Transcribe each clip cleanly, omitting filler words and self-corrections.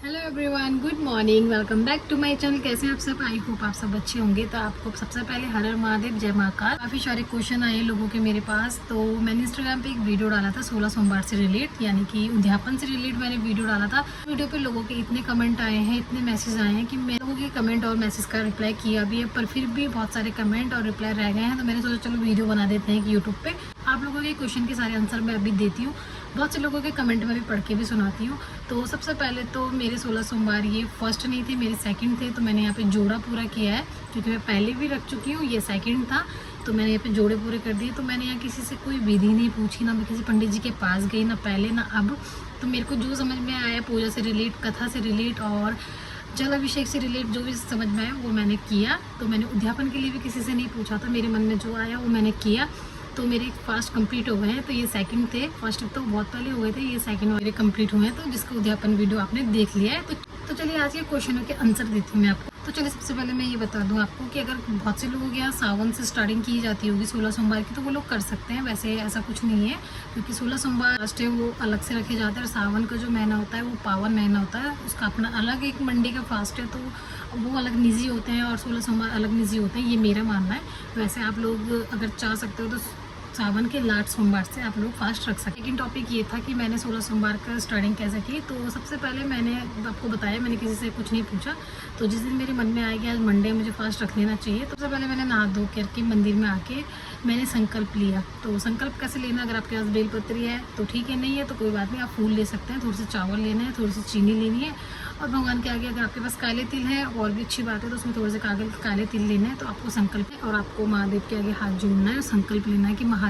Hello everyone, good morning. Welcome back to my channel. कैसे हैं आप सब? आई होप आप सब अच्छे होंगे। तो आपको सबसे पहले हर हर महादेव, जय महाकाल। काफ़ी सारे क्वेश्चन आए लोगों के मेरे पास, तो मैंने इंस्टाग्राम पे एक वीडियो डाला था 16 सोमवार से रिलेट, यानी कि उद्यापन से रिलेट मैंने वीडियो डाला था। वीडियो पे लोगों के इतने कमेंट आए हैं, इतने मैसेज आए हैं कि मैं लोगों के कमेंट और मैसेज का रिप्लाई किया भी है, पर फिर भी बहुत सारे कमेंट और रिप्लाई रह गए हैं। तो मैंने सोचा चलो वीडियो बना देते हैं यूट्यूब पे। आप लोगों के क्वेश्चन के सारे आंसर मैं अभी देती हूँ। बहुत से लोगों के कमेंट में भी पढ़ के भी सुनाती हूँ। तो सबसे पहले तो मेरे 16 सोमवार ये फर्स्ट नहीं थे, मेरे सेकंड थे। तो मैंने यहाँ पे जोड़ा पूरा किया है, क्योंकि मैं पहले भी रख चुकी हूँ, ये सेकंड था। तो मैंने यहाँ पे जोड़े पूरे कर दिए। तो मैंने यहाँ किसी से कोई विधि नहीं पूछी, ना मैं किसी पंडित जी के पास गई, ना पहले ना अब। तो मेरे को जो समझ में आया, पूजा से रिलेट, कथा से रिलेट और जल अभिषेक से रिलेट जो भी समझ में आया वो मैंने किया। तो मैंने उद्यापन के लिए भी किसी से नहीं पूछा था, मेरे मन में जो आया वो मैंने किया। तो मेरे फास्ट कंप्लीट हो गए हैं। तो ये सेकंड थे, फर्स्ट तो बहुत पहले हो गए थे, ये सेकंड मेरे कंप्लीट हुए हैं। तो जिसका उद्यापन वीडियो आपने देख लिया है। तो चलिए आज के क्वेश्चनों के आंसर देती हूँ मैं आपको। तो चलिए सबसे पहले मैं ये बता दूँ आपको कि अगर बहुत से लोगों के यहाँ सावन से स्टार्टिंग की जाती होगी 16 सोमवार की, तो वो लोग कर सकते हैं। वैसे ऐसा कुछ नहीं है, क्योंकि 16 सोमवार लास्ट है वो अलग से रखे जाते हैं। और सावन का जो महीना होता है वो पावन महीना होता है, उसका अपना अलग एक मंडे का फास्ट है, तो वो अलग निजी होते हैं और 16 सोमवार अलग निजी होते हैं, ये मेरा मानना है। वैसे आप लोग अगर चाह सकते हो तो सावन के लास्ट सोमवार से आप लोग फास्ट रख सकते। लेकिन टॉपिक ये था कि मैंने 16 सोमवार का स्टार्टिंग कैसे की। तो सबसे पहले मैंने आपको बताया, मैंने किसी से कुछ नहीं पूछा। तो जिस दिन मेरे मन में आया कि आज मंडे मुझे फास्ट रख लेना चाहिए, तो सबसे पहले मैंने नहा धो करके मंदिर में आके मैंने संकल्प लिया। तो संकल्प कैसे लेना, अगर आपके पास बेलपत्री है तो ठीक है, नहीं है तो कोई बात नहीं, आप फूल ले सकते हैं। थोड़ी सी चावल लेना है, थोड़ी सी चीनी लेनी है, और भगवान के आगे अगर आपके पास काले तिल है और भी अच्छी बात है, तो उसमें थोड़े से काले तिल लेना है। तो आपको संकल्प है और आपको महादेव के आगे हाथ जोड़ना है और संकल्प लेना है कि महादेव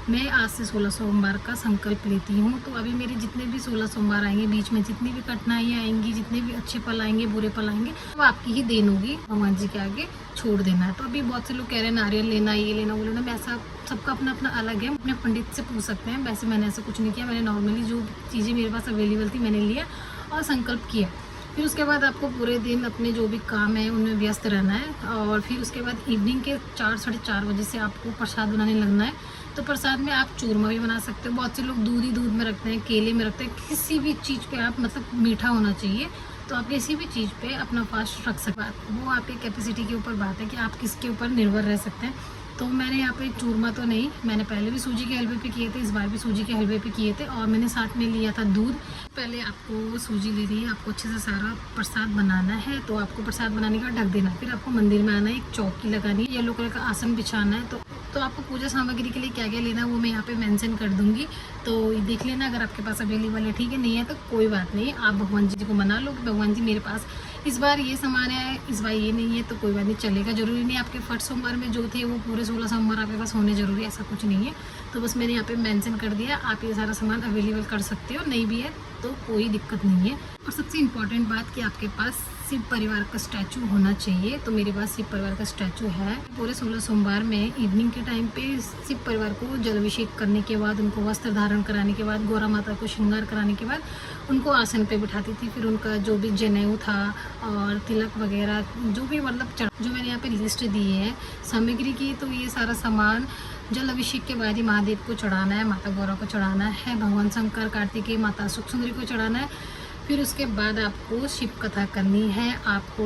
मैं आज से 16 सोमवार का संकल्प लेती हूँ। तो अभी मेरे जितने भी 16 सोमवार आएंगे, बीच में जितनी भी कठिनाइयाँ आएंगी, जितने भी अच्छे पल आएंगे, बुरे पल आएंगे, वो आपकी ही देन होगी, भगवान जी के आगे छोड़ देना है। तो अभी बहुत से लोग कह रहे हैं नारियल लेना, ये लेना, वो लेना। ऐसा सबका अपना अपना अलग है, अपने पंडित से पूछ सकते हैं। वैसे मैंने ऐसा कुछ नहीं किया, मैंने नॉर्मली जो चीज़ें मेरे पास अवेलेबल थी मैंने लिया और संकल्प किया। फिर उसके बाद आपको पूरे दिन अपने जो भी काम है उनमें व्यस्त रहना है। और फिर उसके बाद इवनिंग के 4 साढ़े 4 बजे से आपको प्रसाद बनाने लगना है। तो प्रसाद में आप चूरमा भी बना सकते हो। बहुत से लोग दूध में रखते हैं, केले में रखते हैं। किसी भी चीज़ पे आप, मतलब मीठा होना चाहिए, तो आप किसी भी चीज़ पे अपना फास्ट रख सकते हैं। वो आपकी कैपेसिटी के ऊपर बात है कि आप किसके ऊपर निर्भर रह सकते हैं। तो मैंने यहाँ पे चूरमा तो नहीं, मैंने पहले भी सूजी के हलवे पे किए थे, इस बार भी सूजी के हलवे पे किए थे। और मैंने साथ में लिया था दूध। पहले आपको सूजी लेनी है, आपको अच्छे से सारा प्रसाद बनाना है। तो आपको प्रसाद बनाने का ढक देना है। फिर आपको मंदिर में आना है, एक चौकी लगानी है, येलो कलर का आसन बिछाना है। तो आपको पूजा सामग्री के लिए क्या क्या लेना है वो मैं यहाँ पे मेंशन कर दूंगी, तो देख लेना अगर आपके पास अवेलेबल है। ठीक है, नहीं है तो कोई बात नहीं, आप भगवान जी को मना लो कि भगवान जी मेरे पास इस बार ये सामान है, इस बार ये नहीं है, तो कोई बात नहीं, चलेगा। जरूरी नहीं आपके फर्स्ट सोमवार में जो थे वो पूरे 16 सोमवार आपके पास होने जरूरी है, ऐसा कुछ नहीं है। तो बस मैंने यहाँ पे मेंशन कर दिया, आप ये सारा सामान अवेलेबल कर सकते हो। नहीं भी है तो कोई दिक्कत नहीं है। और सबसे इम्पॉर्टेंट बात कि आपके पास शिव परिवार का स्टैचू होना चाहिए। तो मेरे पास शिव परिवार का स्टैचू है। पूरे 16 सोमवार में इवनिंग के टाइम पे शिव परिवार को जल अभिषेक करने के बाद, उनको वस्त्र धारण कराने के बाद, गौरा माता को श्रृंगार कराने के बाद उनको आसन पे बिठाती थी। फिर उनका जो भी जनेऊ था और तिलक वगैरह जो भी, मतलब जो मैंने यहाँ पे लिस्ट दी है सामग्री की, तो ये सारा सामान जल अभिषेक के बाद ही महादेव को चढ़ाना है, माता गौरा को चढ़ाना है, भगवान शंकर, कार्तिकेय, माता सुख सुंदरी को चढ़ाना है। फिर उसके बाद आपको शिव कथा करनी है, आपको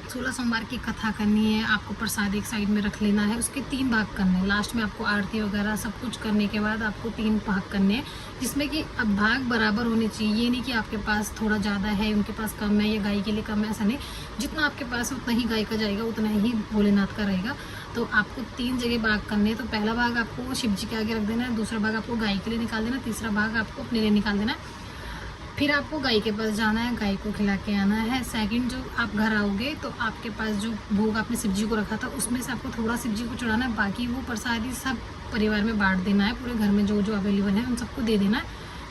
16 सोमवार की कथा करनी है, आपको प्रसाद एक साइड में रख लेना है, उसके 3 भाग करने हैं। लास्ट में आपको आरती वगैरह सब कुछ करने के बाद आपको 3 भाग करने हैं, जिसमें कि अब भाग बराबर होने चाहिए। ये नहीं कि आपके पास थोड़ा ज़्यादा है, उनके पास कम है, या गाय के लिए कम है, ऐसा नहीं। जितना आपके पास उतना ही गाय का जाएगा, उतना ही भोलेनाथ का रहेगा। तो आपको 3 जगह भाग करने हैं। तो पहला भाग आपको शिव जी के आगे रख देना है, दूसरा भाग आपको गाय के लिए निकाल देना, तीसरा भाग आपको अपने लिए निकाल देना है। फिर आपको गाय के पास जाना है, गाय को खिला के आना है। सेकंड, जो आप घर आओगे तो आपके पास जो भोग आपने शिव जी को रखा था उसमें से आपको थोड़ा शिव जी को चढ़ाना है, बाकी वो प्रसादी सब परिवार में बांट देना है। पूरे घर में जो जो अवेलेबल है उन सबको दे देना है।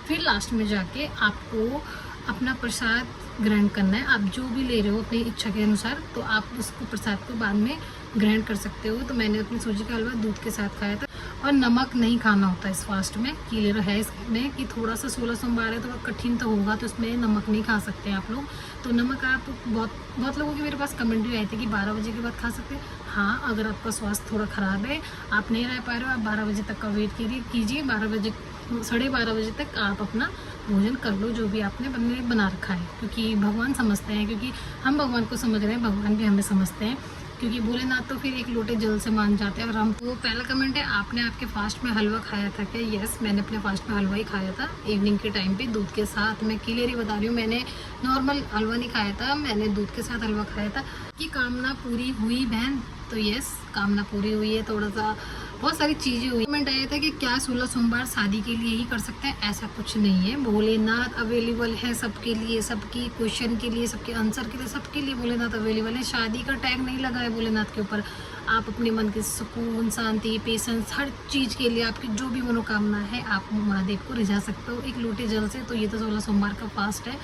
फिर लास्ट में जाके आपको अपना प्रसाद ग्रहण करना है। आप जो भी ले रहे हो अपनी इच्छा के अनुसार, तो आप उसको प्रसाद को बाद में ग्रहण कर सकते हो। तो मैंने अपनी सूजी का हलवा दूध के साथ खाया था। और नमक नहीं खाना होता इस फास्ट में, क्लियर है इसमें कि थोड़ा सा 16 सोमवार है तो कठिन तो होगा, तो इसमें नमक नहीं खा सकते आप लोग। तो नमक आप बहुत लोगों के मेरे पास कमेंट भी आए थे कि 12 बजे के बाद खा सकते हैं। हाँ, अगर आपका स्वास्थ्य थोड़ा ख़राब है, आप नहीं रह पा रहे हो, आप 12 बजे तक का वेट कीजिए। 12 बजे 12:30 बजे तक आप अपना भोजन कर लो, जो भी आपने बना रखा है, क्योंकि भगवान समझते हैं, क्योंकि हम भगवान को समझ रहे हैं, भगवान भी हमें समझते हैं, क्योंकि भोलेनाथ तो फिर एक लोटे जल से मान जाते हैं। और हम वो पहला कमेंट है, आपने आपके फास्ट में हलवा खाया था क्या? यस, मैंने अपने फास्ट में हलवा ही खाया था इवनिंग के टाइम पे दूध के साथ। मैं क्लियर ही बता रही हूँ, मैंने नॉर्मल हलवा नहीं खाया था, मैंने दूध के साथ हलवा खाया था। कि कामना पूरी हुई बहन? तो यस, कामना पूरी हुई है। थोड़ा सा बहुत सारी चीज़ें हुई। कमेंट आया था कि क्या 16 सोमवार शादी के लिए ही कर सकते हैं? ऐसा कुछ नहीं है, भोलेनाथ अवेलेबल है सबके लिए, सबकी क्वेश्चन के लिए, सबके आंसर के लिए, सबके लिए भोलेनाथ अवेलेबल है। शादी का टैग नहीं लगा है भोलेनाथ के ऊपर। आप अपने मन के सुकून, शांति, पेशेंस, हर चीज़ के लिए आपकी जो भी मनोकामना है आप महादेव को रिझा सकते हो एक लोटे जल से। तो ये तो 16 सोमवार का फास्ट है,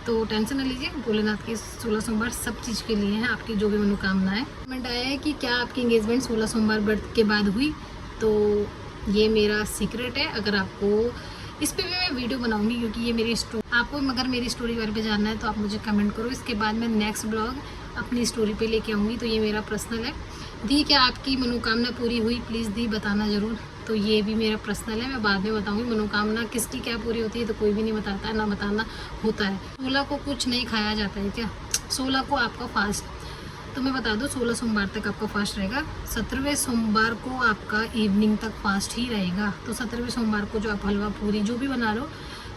तो टेंशन न लीजिए, भोलेनाथ के 16 सोमवार सब चीज़ के लिए हैं, आपकी जो भी मनोकामना है। कमेंट आया है कि क्या आपकी एंगेजमेंट 16 सोमवार व्रत के बाद हुई? तो ये मेरा सीक्रेट है। अगर आपको इस पे भी मैं वीडियो बनाऊंगी, क्योंकि ये मेरी स्टोरी, आपको अगर मेरी स्टोरी बारे में जानना है तो आप मुझे कमेंट करो। इसके बाद मैं नेक्स्ट ब्लॉग अपनी स्टोरी पे लेके आऊँगी। तो ये मेरा पर्सनल है। दी, क्या आपकी मनोकामना पूरी हुई? प्लीज़ दी बताना ज़रूर। तो ये भी मेरा पर्सनल है, मैं बाद में बताऊंगी मनोकामना किसकी क्या पूरी होती है। तो कोई भी नहीं बताता है, ना बताना होता है। 16 को कुछ नहीं खाया जाता है क्या? 16 को आपका फास्ट, तो मैं बता दूं 16 सोमवार तक आपका फास्ट रहेगा। 17वें सोमवार को आपका इवनिंग तक फास्ट ही रहेगा। तो 17वें सोमवार को जो आप हलवा पूरी जो भी बना लो,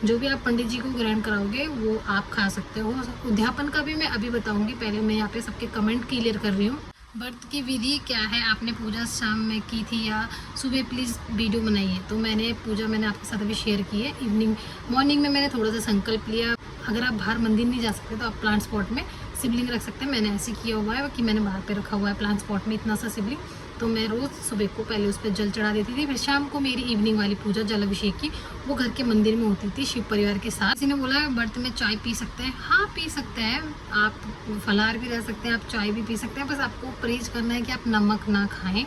जो भी आप पंडित जी को ग्रहण कराओगे वो आप खा सकते हो। उद्यापन का भी मैं अभी बताऊंगी, पहले मैं यहाँ पे सबके कमेंट क्लियर कर रही हूँ। व्रत की विधि क्या है? आपने पूजा शाम में की थी या सुबह? प्लीज़ वीडियो बनाइए। तो मैंने पूजा आपके साथ अभी शेयर की है। इवनिंग मॉर्निंग में मैंने थोड़ा सा संकल्प लिया। अगर आप बाहर मंदिर नहीं जा सकते तो आप प्लांट स्पॉट में शिवलिंग रख सकते हैं। मैंने ऐसे किया हुआ है कि मैंने बाहर पे रखा हुआ है प्लांट स्पॉट में इतना सा शिवलिंग। तो मैं रोज़ सुबह को पहले उस पर जल चढ़ा देती थी, फिर शाम को मेरी इवनिंग वाली पूजा जल अभिषेक की वो घर के मंदिर में होती थी शिव परिवार के साथ। किसी ने बोला व्रत में चाय पी सकते हैं? हाँ, पी सकते हैं आप, फलाहार भी रह सकते हैं, आप चाय भी पी सकते हैं। बस आपको परहेज करना है कि आप नमक ना खाएं।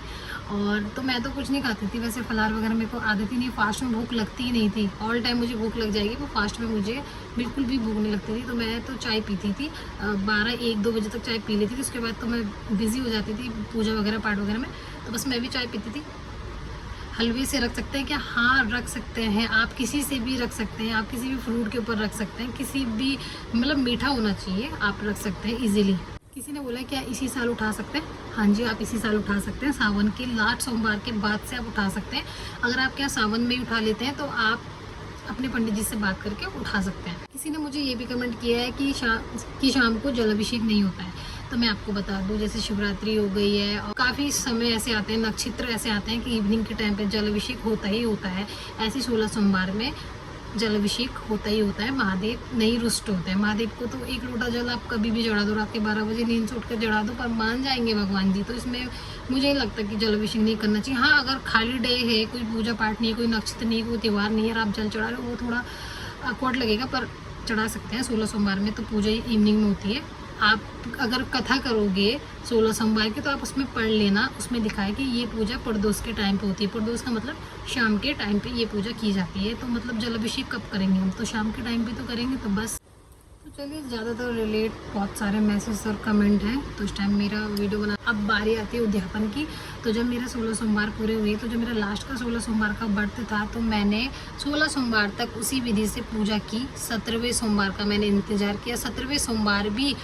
और तो मैं तो कुछ नहीं खाती थी वैसे, फलाहार वगैरह मेरे को आदत ही नहीं। फास्ट में भूख लगती ही नहीं थी, ऑल टाइम मुझे भूख लग जाएगी, वो फास्ट में मुझे बिल्कुल भी भूख नहीं लगती थी। तो मैं तो चाय पीती थी 12-1-2 बजे तक चाय पी लेती थी। उसके बाद तो मैं बिज़ी हो जाती थी पूजा वगैरह पाठ वगैरह में, तो बस मैं भी चाय पीती थी। हलवे से रख सकते हैं क्या? हाँ, रख सकते हैं। आप किसी से भी रख सकते हैं, आप किसी भी फ्रूट के ऊपर रख सकते हैं, किसी भी मतलब मीठा होना चाहिए, आप रख सकते हैं इजीली। किसी ने बोला क्या इसी साल उठा सकते हैं? हाँ जी, आप इसी साल उठा सकते हैं। सावन के लास्ट सोमवार के बाद से आप उठा सकते हैं। अगर आप क्या सावन में ही उठा लेते हैं तो आप अपने पंडित जी से बात करके उठा सकते हैं। किसी ने मुझे ये भी कमेंट किया है कि शाम को जल अभिषेक नहीं होता है। तो मैं आपको बता दूं, जैसे शिवरात्रि हो गई है और काफ़ी समय ऐसे आते हैं, नक्षत्र ऐसे आते हैं कि इवनिंग के टाइम पे जल अभिषेक होता ही होता है। ऐसे 16 सोमवार में जल अभिषेक होता ही होता है। महादेव नहीं रुष्ट होते हैं। महादेव को तो एक लोटा जल आप कभी भी चढ़ा दो, रात के 12 बजे नींद से उठकर चढ़ा दो, पर मान जाएंगे भगवान जी। तो इसमें मुझे नहीं लगता कि जल अभिषेक नहीं करना चाहिए। हाँ, अगर खाली डे है, कोई पूजा पाठ नहीं है, कोई नक्षत्र नहीं है, कोई त्यौहार नहीं है और आप जल चढ़ा रहे हो, वो थोड़ा ऑकवर्ड लगेगा, पर चढ़ा सकते हैं। 16 सोमवार में तो पूजा इवनिंग में होती है। आप अगर कथा करोगे 16 सोमवार की तो आप उसमें पढ़ लेना, उसमें लिखा है कि ये पूजा प्रदोष के टाइम पे होती है। प्रदोष का मतलब शाम के टाइम पे ये पूजा की जाती है। तो मतलब जल अभिषेक कब करेंगे हम? तो शाम के टाइम पे तो करेंगे। तो बस, तो चलिए, ज़्यादातर रिलेट बहुत सारे मैसेज और कमेंट हैं, तो इस टाइम मेरा वीडियो बना। अब बारी आती है उद्यापन की। तो जब मेरे 16 सोमवार पूरे हुए, तो जब मेरा लास्ट का 16 सोमवार का व्रत था, तो मैंने 16 सोमवार तक उसी विधि से पूजा की। 17वें सोमवार का मैंने इंतज़ार किया। 17वें सोमवार भी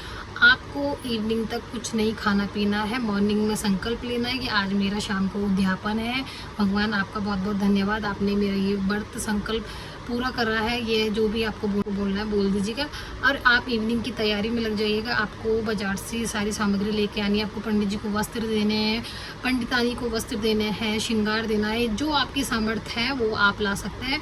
आपको इवनिंग तक कुछ नहीं खाना पीना है। मॉर्निंग में संकल्प लेना है कि आज मेरा शाम को उद्यापन है। भगवान आपका बहुत बहुत धन्यवाद, आपने मेरा ये व्रत संकल्प पूरा कर रहा है। ये जो भी आपको बोलना है बोल दीजिएगा। और आप इवनिंग की तैयारी में लग जाइएगा। आपको बाजार से सारी सामग्री लेके आनी है। आपको पंडित जी को वस्त्र देने हैं, पंडितानी को वस्त्र देने हैं, श्रृंगार देना है। जो आपकी सामर्थ्य है वो आप ला सकते हैं।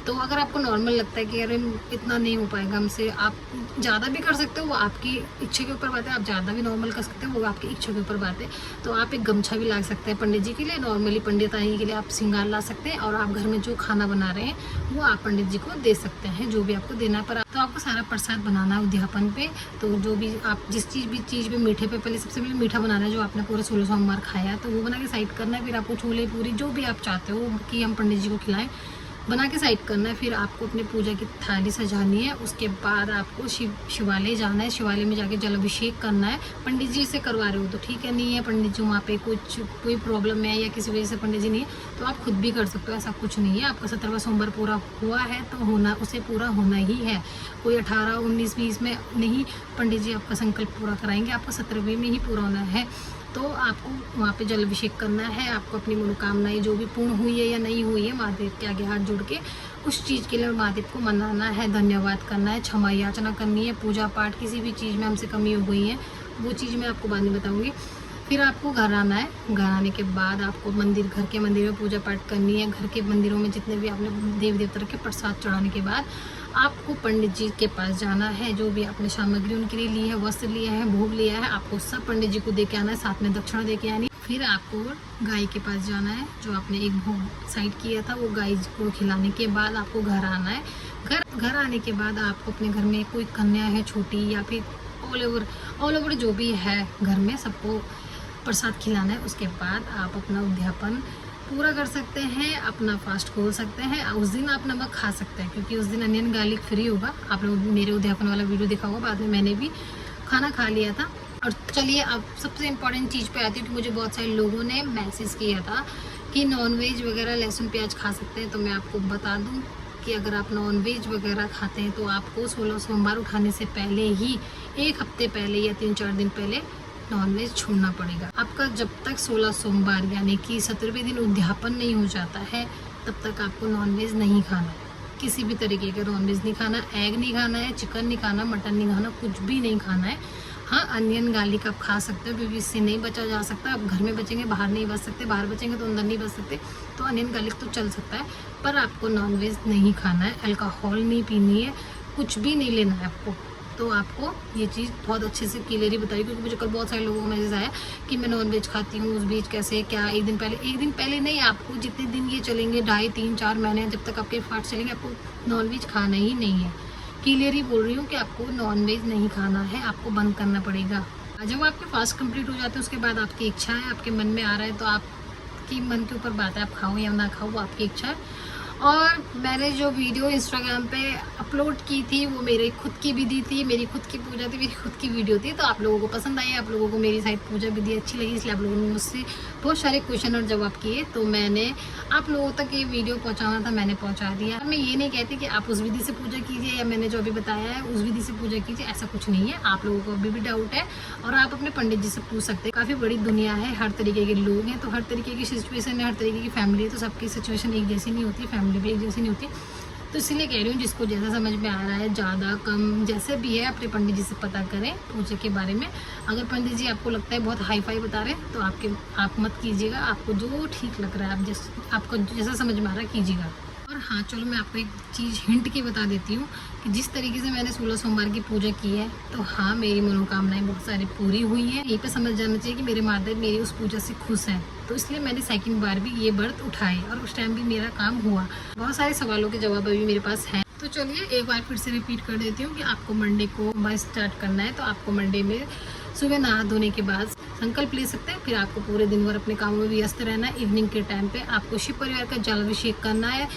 तो अगर आपको नॉर्मल लगता है कि अरे इतना नहीं हो पाएगा हमसे, आप ज़्यादा भी कर सकते हो, वो आपकी इच्छा के ऊपर बात है। आप ज़्यादा भी नॉर्मल कर सकते हो, वो आपकी इच्छा के ऊपर बात है। तो आप एक गमछा भी ला सकते हैं पंडित जी के लिए। नॉर्मली पंडितानी के लिए आप श्रृंगार ला सकते हैं। और आप घर में जो खाना बना रहे हैं वो आप पंडित जी को दे सकते हैं, जो भी आपको देना है। पर तो आपको सारा प्रसाद बनाना है उद्यापन पे। तो जो भी आप जिस चीज़ पे मीठे पे पहले सबसे पहले मीठा बनाना है, जो आपने पूरे 16 सोमवार खाया तो वो बना के साइड करना है। फिर आपको छोले पूरी जो भी आप चाहते हो कि हम पंडित जी को खिलाएं बना के साइड करना है। फिर आपको अपने पूजा की थाली सजानी है। उसके बाद आपको शिवालय जाना है। शिवालय में जाके जल अभिषेक करना है। पंडित जी से करवा रहे हो तो ठीक है, नहीं है पंडित जी वहाँ पे कोई प्रॉब्लम है या किसी वजह से पंडित जी नहीं है तो आप खुद भी कर सकते हो, ऐसा कुछ नहीं है। आपका 17वां सोमवार पूरा हुआ है तो उसे पूरा होना ही है। कोई 18, 19, 20 में नहीं, पंडित जी आपका संकल्प पूरा कराएंगे, आपका 17वें में ही पूरा होना है। तो आपको वहाँ पे जल अभिषेक करना है। आपको अपनी मनोकामनाएं जो भी पूर्ण हुई है या नहीं हुई है, महादेव के आगे हाथ जोड़ के उस चीज़ के लिए महादेव को मनाना है, धन्यवाद करना है, क्षमा याचना करनी है। पूजा पाठ किसी भी चीज़ में हमसे कमी हो गई है वो चीज़ मैं आपको बाद में बताऊँगी। फिर आपको घर आना है। घर आने के बाद आपको घर के मंदिर में पूजा पाठ करनी है। घर के मंदिरों में जितने भी आपने देव देवता रखे, प्रसाद चढ़ाने के बाद आपको पंडित जी के पास जाना है। जो भी आपने सामग्री उनके लिए ली है, वस्त्र लिया है, भोग लिया है, आपको सब पंडित जी को दे के आना है, साथ में दक्षिणा दे के आनी। फिर आपको गाय के पास जाना है। जो आपने एक भोग साइड किया था वो गाय को खिलाने के बाद आपको घर आना है। घर आने के बाद आपको अपने घर में कोई कन्या है छोटी या फिर ऑल ओवर जो भी है घर में सबको प्रसाद खिलाना है। उसके बाद आप अपना उद्यापन पूरा कर सकते हैं, अपना फास्ट खोल सकते हैं। उस दिन आप नमक खा सकते हैं क्योंकि उस दिन अनियन गार्लिक फ्री होगा। आप लोग मेरे उद्यापन वाला वीडियो देखा होगा, बाद में मैंने भी खाना खा लिया था। और चलिए अब सबसे इम्पॉर्टेंट चीज़ पे आती हूँ कि मुझे बहुत सारे लोगों ने मैसेज किया था कि नॉनवेज वगैरह लहसुन प्याज खा सकते हैं। तो मैं आपको बता दूँ कि अगर आप नॉनवेज वगैरह खाते हैं तो आपको 16 सोमवार उठाने से पहले ही 1 हफ्ते पहले या 3-4 दिन पहले नॉनवेज छोड़ना पड़ेगा। आपका जब तक 16 सोमवार यानी कि 17वें दिन उद्यापन नहीं हो जाता है तब तक आपको नॉनवेज नहीं खाना है। किसी भी तरीके का नॉनवेज नहीं खाना, एग नहीं खाना है, चिकन नहीं खाना, मटन नहीं खाना, कुछ भी नहीं खाना है। हाँ, अनियन गार्लिक आप खा सकते हो क्योंकि इससे नहीं बचा जा सकता। आप घर में बचेंगे, बाहर नहीं बच सकते, बाहर बचेंगे तो अंदर नहीं बच सकते। तो अनियन गार्लिक तो चल सकता है पर आपको नॉनवेज नहीं खाना है, अल्कोहल नहीं पीनी है, कुछ भी नहीं लेना है आपको। तो आपको ये चीज़ बहुत अच्छे से क्लियरली बताई क्योंकि मुझे कल बहुत सारे लोगों को मैसेज आया कि मैं नॉनवेज खाती हूँ, उस बीच कैसे क्या। एक दिन पहले नहीं, आपको जितने दिन ये चलेंगे 2.5, 3, 4 महीने जब तक आपके फास्ट चलेंगे आपको नॉनवेज खाना ही नहीं है। क्लियरली बोल रही हूँ कि आपको नॉनवेज नहीं खाना है, आपको बंद करना पड़ेगा। जब आपके फास्ट कंप्लीट हो जाते हैं उसके बाद आपकी इच्छा है, आपके मन में आ रहा है तो आपकी मन के ऊपर बात है, आप खाओ या ना खाओ वो आपकी इच्छा है। और मैंने जो वीडियो इंस्टाग्राम पे अपलोड की थी वो मेरी खुद की विधि थी, मेरी खुद की पूजा थी, मेरी खुद की वीडियो थी। तो आप लोगों को पसंद आई, आप लोगों को मेरी साइड पूजा विधि अच्छी लगी, इसलिए आप लोगों ने मुझसे बहुत सारे क्वेश्चन और जवाब किए। तो मैंने आप लोगों तक ये वीडियो पहुंचाना था, मैंने पहुंचा दिया। मैं ये नहीं कहती कि आप उस विधि से पूजा कीजिए या मैंने जो अभी बताया है उस विधि से पूजा कीजिए, ऐसा कुछ नहीं है। आप लोगों को अभी भी डाउट है और आप अपने पंडित जी से पूछ सकते हैं। काफ़ी बड़ी दुनिया है, हर तरीके के लोग हैं, तो हर तरीके की सिचुएशन है, हर तरीके की फैमिली है, तो सबकी सिचुएशन एक जैसी नहीं होती, फैमिली भी एक जैसी नहीं होती। तो इसलिए कह रही हूँ जिसको जैसा समझ में आ रहा है, ज़्यादा कम जैसे भी है, अपने पंडित जी से पता करें पूजा के बारे में। अगर पंडित जी आपको लगता है बहुत हाई फाई बता रहे हैं तो आप मत कीजिएगा। आपको जो ठीक लग रहा है, आपको जैसा समझ में आ रहा है कीजिएगा। और हाँ चलो मैं आपको एक चीज़ हिंट के बता देती हूँ कि जिस तरीके से मैंने 16 सोमवार की पूजा की है तो हाँ मेरी मनोकामनाएं बहुत सारी पूरी हुई हैं। यहीं पे समझ जाना चाहिए कि मेरे महादेव मेरी उस पूजा से खुश हैं। तो इसलिए मैंने सेकंड बार भी ये व्रत उठाए और उस टाइम भी मेरा काम हुआ। बहुत सारे सवालों के जवाब अभी मेरे पास हैं। तो चलिए एक बार फिर से रिपीट कर देती हूँ कि आपको मंडे को स्टार्ट करना है। तो आपको मंडे में सुबह नहा धोने के बाद संकल्प ले सकते हैं। फिर आपको पूरे दिन भर अपने कामों में व्यस्त रहना है। इवनिंग के टाइम पे आपको शिव परिवार का जल अभिषेक करना है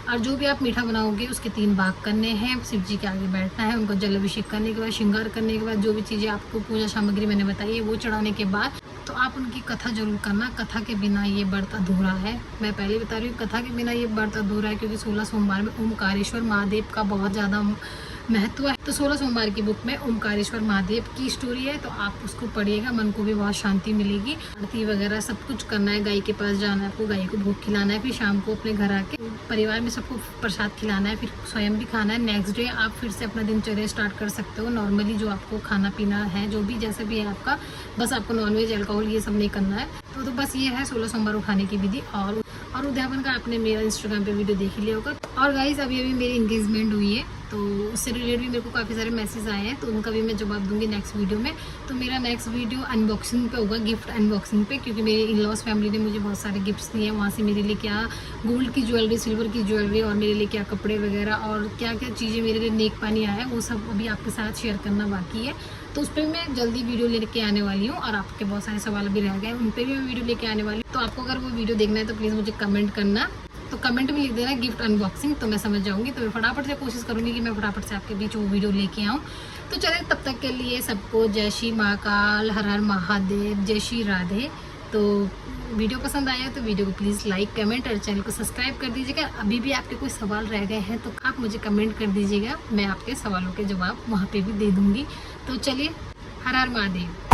और जो भी आप मीठा बनाओगे उसके 3 भाग करने हैं। शिव जी के आगे बैठना है, उनको जल अभिषेक करने के बाद, श्रृंगार करने के बाद, जो भी चीज़ें आपको पूजा सामग्री मैंने बताई है वो चढ़ाने के बाद तो आप उनकी कथा जरूर करना। कथा के बिना ये व्रत अधूरा है। मैं पहले बता रही हूँ कथा के बिना ये व्रत अधूरा है क्योंकि 16 सोमवार में ओमकारेश्वर महादेव का बहुत ज़्यादा महत्व है। तो 16 सोमवार की बुक में ओमकारेश्वर महादेव की स्टोरी है, तो आप उसको पढ़िएगा, मन को भी बहुत शांति मिलेगी। आरती वगैरह सब कुछ करना है, गाय के पास जाना है, आपको गाय को भोग खिलाना है, फिर शाम को अपने घर आके परिवार में सबको प्रसाद खिलाना है, फिर स्वयं भी खाना है। नेक्स्ट डे आप फिर से अपना दिनचर्या स्टार्ट कर सकते हो नॉर्मली, जो आपको खाना पीना है, जो भी जैसे भी है आपका, बस आपको नॉनवेज अल्कोहल ये सब नहीं करना है। तो बस ये है 16 सोमवार उठाने की विधि। और उद्यापन का आपने मेरा इंस्टाग्राम पे वीडियो देख लिया होगा। और गाइस अभी मेरी इंगेजमेंट हुई है तो उससे रिलेटेड भी मेरे को काफ़ी सारे मैसेज आए हैं, तो उनका भी मैं जवाब दूंगी नेक्स्ट वीडियो में। तो मेरा नेक्स्ट वीडियो अनबॉक्सिंग पे होगा, गिफ्ट अनबॉक्सिंग पे, क्योंकि मेरे इन लॉज फैमिली ने मुझे बहुत सारे गिफ्ट्स दिए हैं। वहाँ से मेरे लिए क्या गोल्ड की ज्वेलरी, सिल्वर की ज्वेलरी और मेरे लिए क्या कपड़े वगैरह और क्या क्या चीज़ें मेरे लिए नेक पानी आया है, वो सब अभी आपके साथ शेयर करना बाकी है। तो उस पर मैं जल्दी वीडियो लेके आने वाली हूँ और आपके बहुत सारे सवाल भी रह गए, उन पर भी मैं वीडियो लेके आने वाली हूँ। तो आपको अगर वो वीडियो देखना है तो प्लीज़ मुझे कमेंट करना तो कमेंट में लिख देना गिफ्ट अनबॉक्सिंग, तो मैं समझ जाऊंगी। तो मैं फटाफट से कोशिश करूंगी कि मैं फटाफट से आपके बीच वो वीडियो लेके आऊँ। तो चलिए तब तक के लिए सबको जय श्री महाकाल, हर हर महादेव, जय श्री राधे। तो वीडियो पसंद आया तो वीडियो को प्लीज़ लाइक, कमेंट और चैनल को सब्सक्राइब कर दीजिएगा। अभी भी आपके कोई सवाल रह गए हैं तो आप मुझे कमेंट कर दीजिएगा, मैं आपके सवालों के जवाब वहाँ पे भी दे दूँगी। तो चलिए, हर हर महादेव।